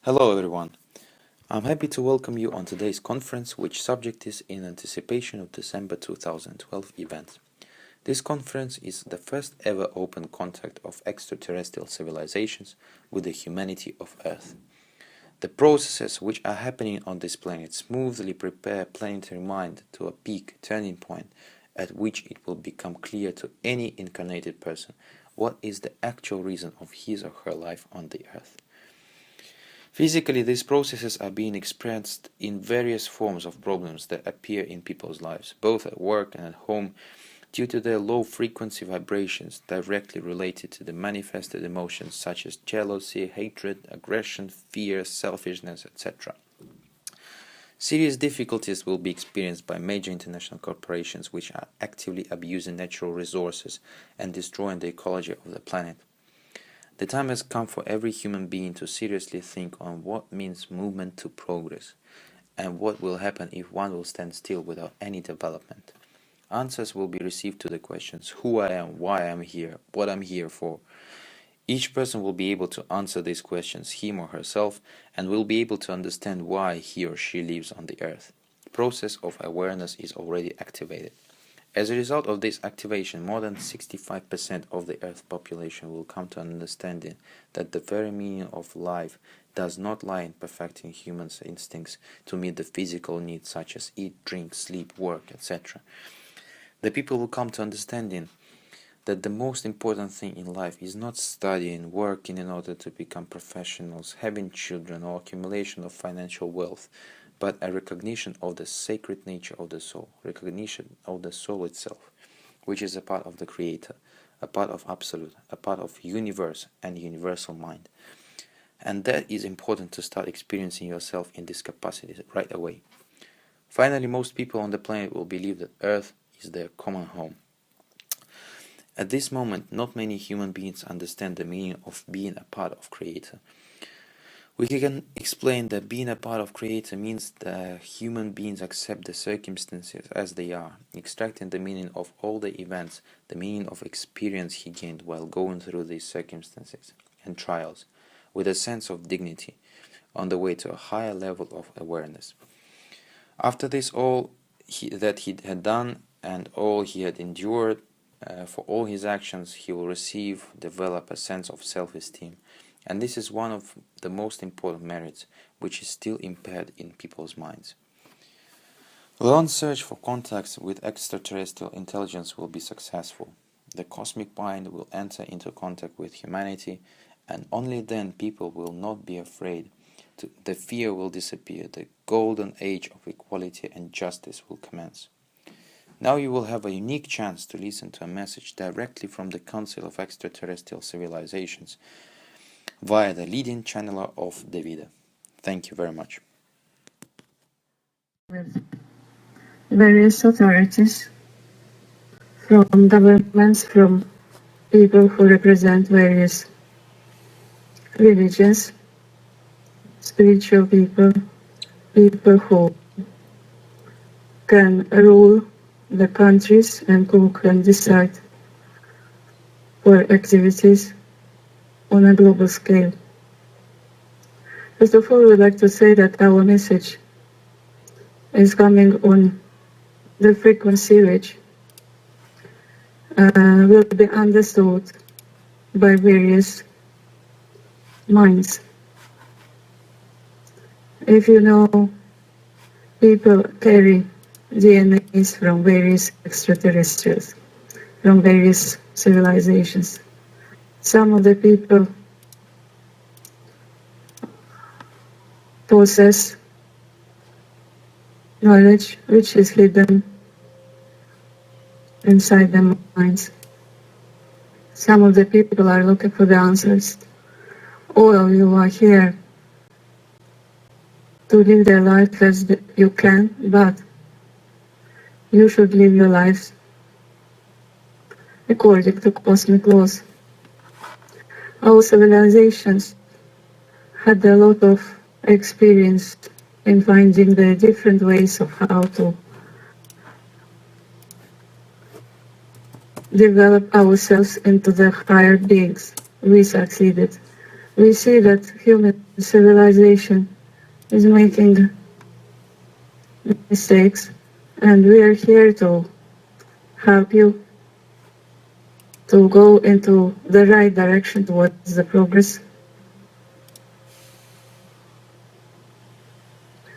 Hello everyone. I'm happy to welcome you on today's conference, which subject is in anticipation of December 2012 event. This conference is the first ever open contact of extraterrestrial civilizations with the humanity of Earth. The processes which are happening on this planet smoothly prepare planetary mind to a peak turning point at which it will become clear to any incarnated person what is the actual reason of his or her life on the Earth. Physically, these processes are being expressed in various forms of problems that appear in people's lives, both at work and at home, due to their low-frequency vibrations directly related to the manifested emotions such as jealousy, hatred, aggression, fear, selfishness, etc. Serious difficulties will be experienced by major international corporations which are actively abusing natural resources and destroying the ecology of the planet. The time has come for every human being to seriously think on what means movement to progress, and what will happen if one will stand still without any development. Answers will be received to the questions who I am, why I am here, what I'm here for. Each person will be able to answer these questions, him or herself, and will be able to understand why he or she lives on the earth. The process of awareness is already activated. As a result of this activation, more than 65% of the Earth population will come to an understanding that the very meaning of life does not lie in perfecting humans' instincts to meet the physical needs such as eat, drink, sleep, work, etc. The people will come to understanding that the most important thing in life is not studying, working in order to become professionals, having children, or accumulation of financial wealth, but a recognition of the sacred nature of the soul, recognition of the soul itself, which is a part of the Creator, a part of Absolute, a part of universe and universal mind. And that is important to start experiencing yourself in this capacity right away. Finally, most people on the planet will believe that Earth is their common home. At this moment, not many human beings understand the meaning of being a part of Creator. We can explain that being a part of Creator means that human beings accept the circumstances as they are, extracting the meaning of all the events, the meaning of experience he gained while going through these circumstances and trials, with a sense of dignity, on the way to a higher level of awareness. After this, all that he had done and all he had endured, for all his actions, he will develop a sense of self-esteem. And this is one of the most important merits, which is still impaired in people's minds. The long search for contacts with extraterrestrial intelligence will be successful. The cosmic mind will enter into contact with humanity, and only then people will not be afraid. The fear will disappear. The golden age of equality and justice will commence. Now you will have a unique chance to listen to a message directly from the Council of Extraterrestrial Civilizations, via the leading channeler of Davida. Thank you very much. With various authorities, from governments, from people who represent various religions, spiritual people, people who can rule the countries and who can decide for activities on a global scale. First of all, we'd like to say that our message is coming on the frequency which will be understood by various minds. If you know, people carry DNAs from various extraterrestrials, from various civilizations. Some of the people possess knowledge which is hidden inside their minds. Some of the people are looking for the answers. All of you are here to live their life as you can, but you should live your lives according to cosmic laws. Our civilizations had a lot of experience in finding the different ways of how to develop ourselves into the higher beings. We succeeded. We see that human civilization is making mistakes, and we are here to help you to go into the right direction towards the progress.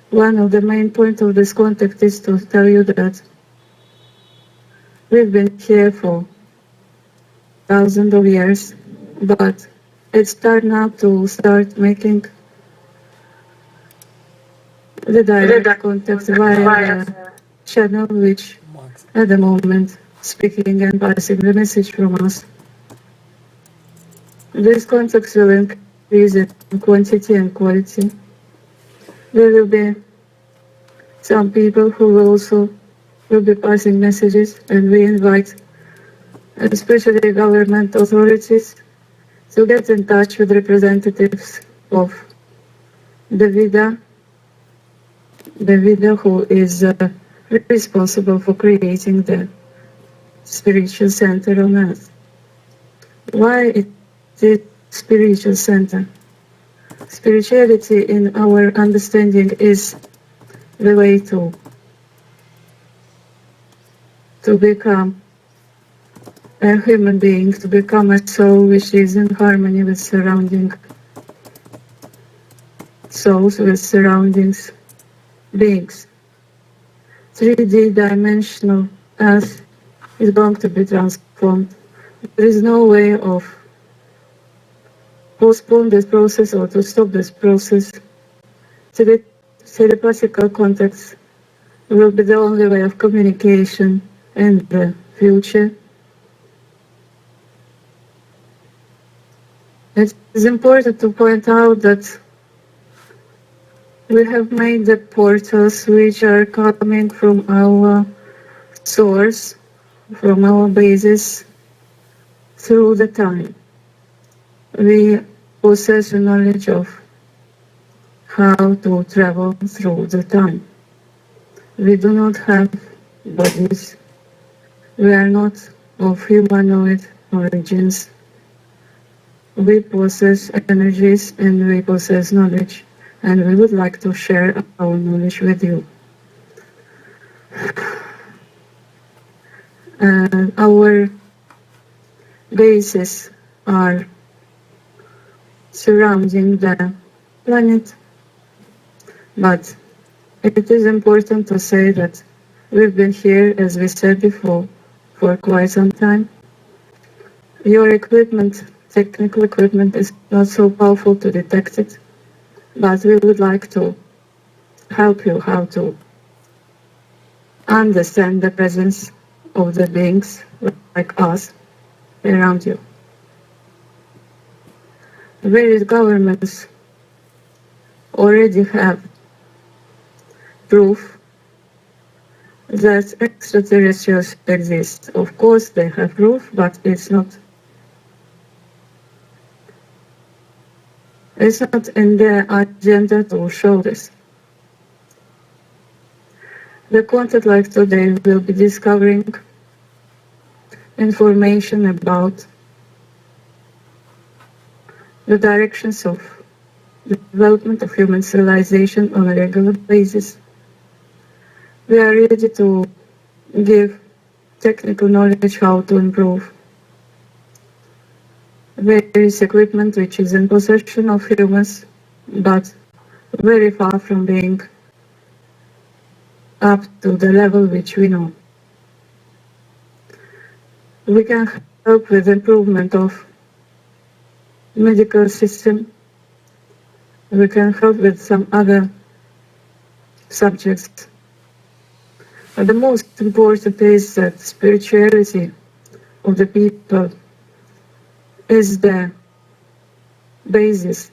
One of the main points of this contact is to tell you that we've been here for thousands of years, but it's time now to start making the direct contact via the channel which at the moment speaking and passing the message from us. These contacts will increase in quantity and quality. There will be some people who will be passing messages, and we invite especially government authorities to get in touch with representatives of the Vida who is responsible for creating the spiritual center on earth. Why it is spiritual center? Spirituality in our understanding is the way to become a human being, to become a soul which is in harmony with surrounding souls, with surroundings beings. 3D dimensional earth is going to be transformed. There is no way of postpone this process or to stop this process. Telepathical contacts will be the only way of communication in the future. It is important to point out that we have made the portals which are coming from our source, from our bases, through the time. We possess the knowledge of how to travel through the time. We do not have bodies. We are not of humanoid origins. We possess energies and we possess knowledge, and we would like to share our knowledge with you. Our bases are surrounding the planet, but it is important to say that we've been here, as we said before, for quite some time. Your equipment, technical equipment, is not so powerful to detect it, but we would like to help you how to understand the presence of the beings like us around you. Various governments already have proof that extraterrestrials exist. Of course, they have proof, but it's not in their agenda to show this. The content like today will be discovering information about the directions of the development of human civilization on a regular basis. We are ready to give technical knowledge how to improve various equipment which is in possession of humans, but very far from being up to the level which we know. We can help with improvement of medical system. We can help with some other subjects. But the most important is that spirituality of the people is the basis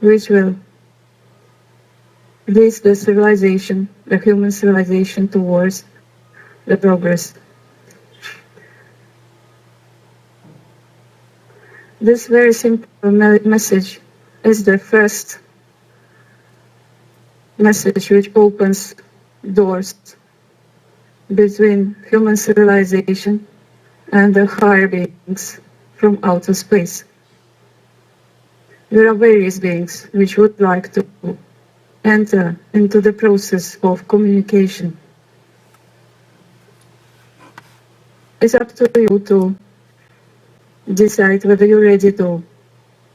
which will lead the civilization, the human civilization, towards the progress. This very simple message is the first message which opens doors between human civilization and the higher beings from outer space. There are various beings which would like to enter into the process of communication. It's up to you to decide whether you're ready to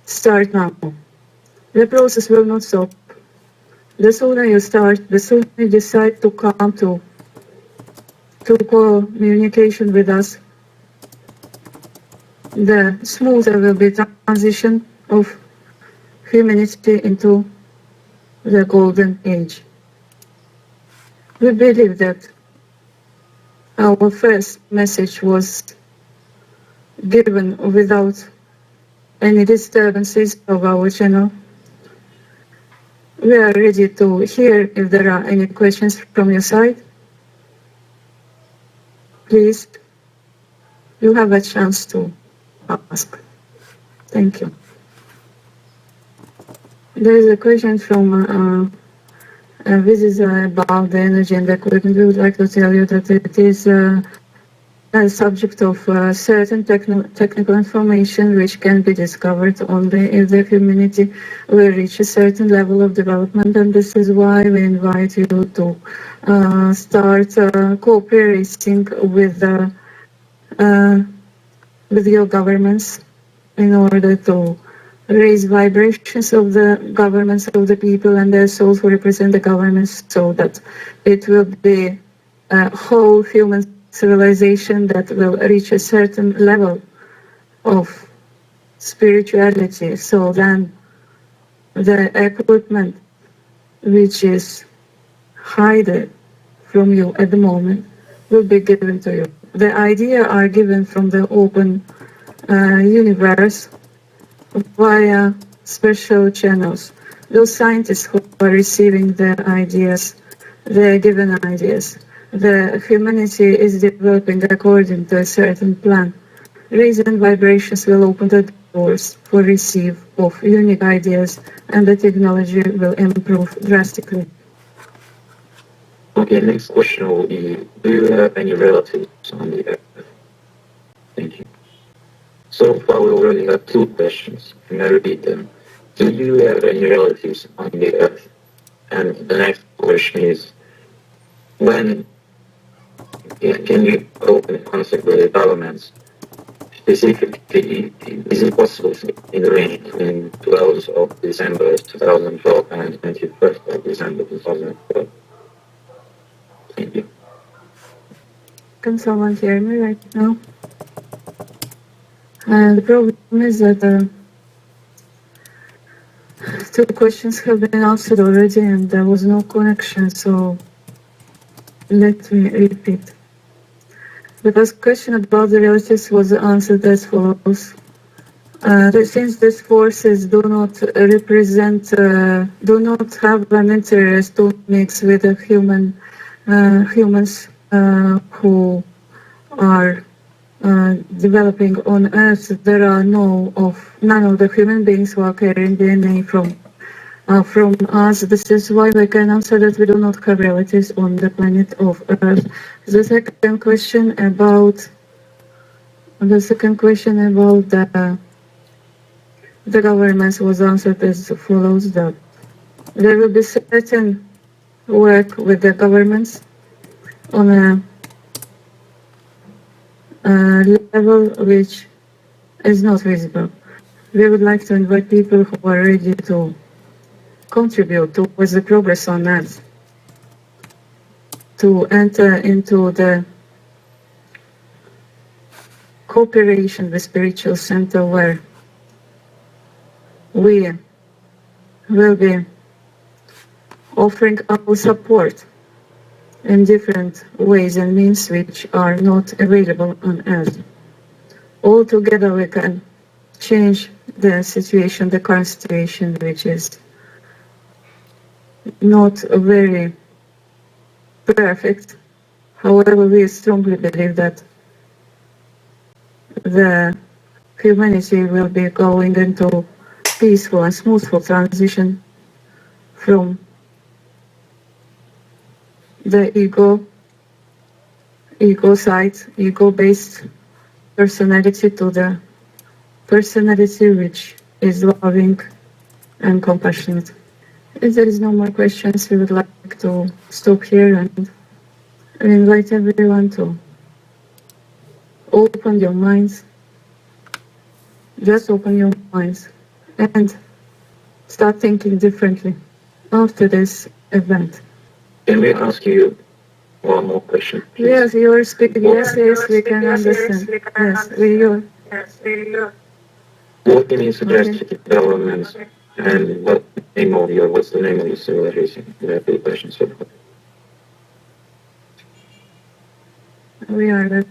start now. The process will not stop. The sooner you start, the sooner you decide to come to communication with us, the smoother will be transition of humanity into the golden age. We believe that our first message was given without any disturbances of our channel. We are ready to hear if there are any questions from your side. Please, you have a chance to ask. Thank you. There is a question from this is about the energy and equipment. We would like to tell you that it is a subject of certain technical information which can be discovered only if the humanity will reach a certain level of development, and this is why we invite you to start cooperating with your governments in order to raise vibrations of the governments of the people and their souls who represent the governments, so that it will be a whole human civilization that will reach a certain level of spirituality. So then the equipment which is hidden from you at the moment will be given to you. The idea are given from the open universe via special channels. Those scientists who are receiving the ideas, the given ideas, the humanity is developing according to a certain plan. Reason vibrations will open the doors for receive of unique ideas, and the technology will improve drastically. Okay, next question will be, do you have any relatives on the earth? Thank you. So far, we already have two questions, and I repeat them. Do you have any relatives on the earth? And the next question is, when can you open contact with the governments? Specifically, is it possible in the range between 12th of December 2012 and 21st of December 2012? Thank you. Can someone hear me right now? The problem is that two questions have been answered already and there was no connection, so let me repeat. The first question about the relatives was answered as follows. Since these forces do not represent, do not have an interest to mix with the humans who are developing on Earth, there are none of the human beings who are carrying DNA from us. This is why we can answer that we do not have relatives on the planet of Earth. The second question about the governments was answered as follows: that there will be certain work with the governments on a level which is not visible. We would like to invite people who are ready to contribute towards the progress on Earth to enter into the cooperation with spiritual center, where we will be offering our support in different ways and means which are not available on Earth. All together we can change the situation, the current situation, which is not very perfect. However, we strongly believe that the humanity will be going into peaceful and smoothful transition from the ego side, ego-based personality, to the personality which is loving, and compassionate. If there is no more questions, we would like to stop here and invite everyone to open your minds. Just open your minds and start thinking differently after this event. Can we ask you one more question, please? Yes, you are speaking. Yes, we can understand. Yes, What can you suggest for developments and what's the name of your civilization? You have the question so far. We are the.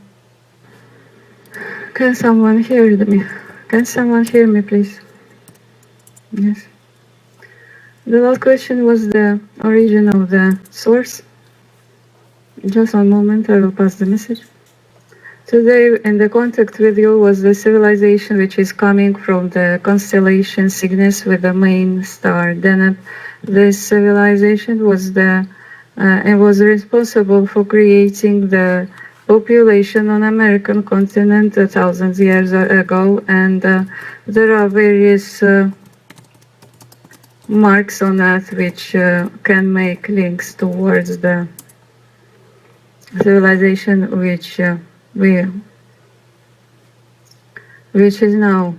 Can someone hear me? Can someone hear me, please? Yes. The last question was the origin of the source. Just one moment, I will pass the message. Today, in the contact with you was the civilization which is coming from the constellation Cygnus with the main star Deneb. This civilization was it was responsible for creating the population on American continent 1,000 years ago, and there are various marks on Earth which can make links towards the civilization which is now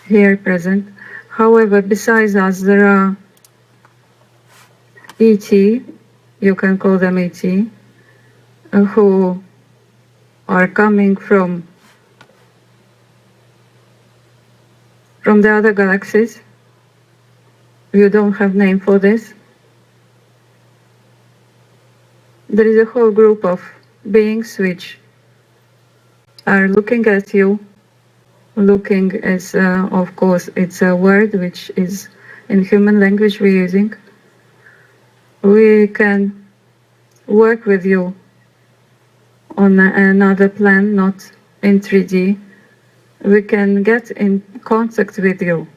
here present. However, besides us, there are ET, you can call them ET, who are coming from the other galaxies. You don't have name for this. There is a whole group of beings which are looking at you. Looking is, of course, it's a word which is in human language we're using. We can work with you on another plan, not in 3D. We can get in contact with you,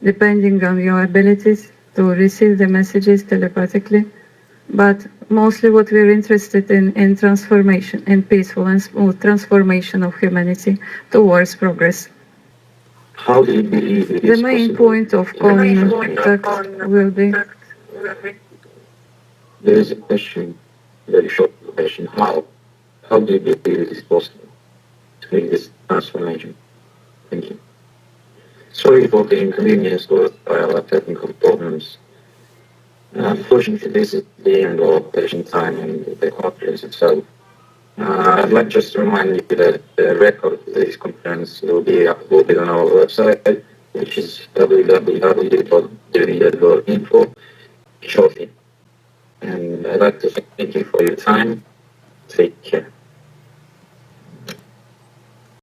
depending on your abilities to receive the messages telepathically. But mostly what we're interested in transformation, in peaceful and smooth transformation of humanity towards progress. How do you believe it The is main possible? point of contact will be... There is a question, very short question. How do you believe it is possible to make this transformation? Thank you. Sorry for the inconvenience caused by our technical problems. Unfortunately, this is the end of patient time and the conference itself. I'd like just to remind you that the record of this conference will be uploaded on our website, which is www.info shortly. And I'd like to thank you for your time. Take care.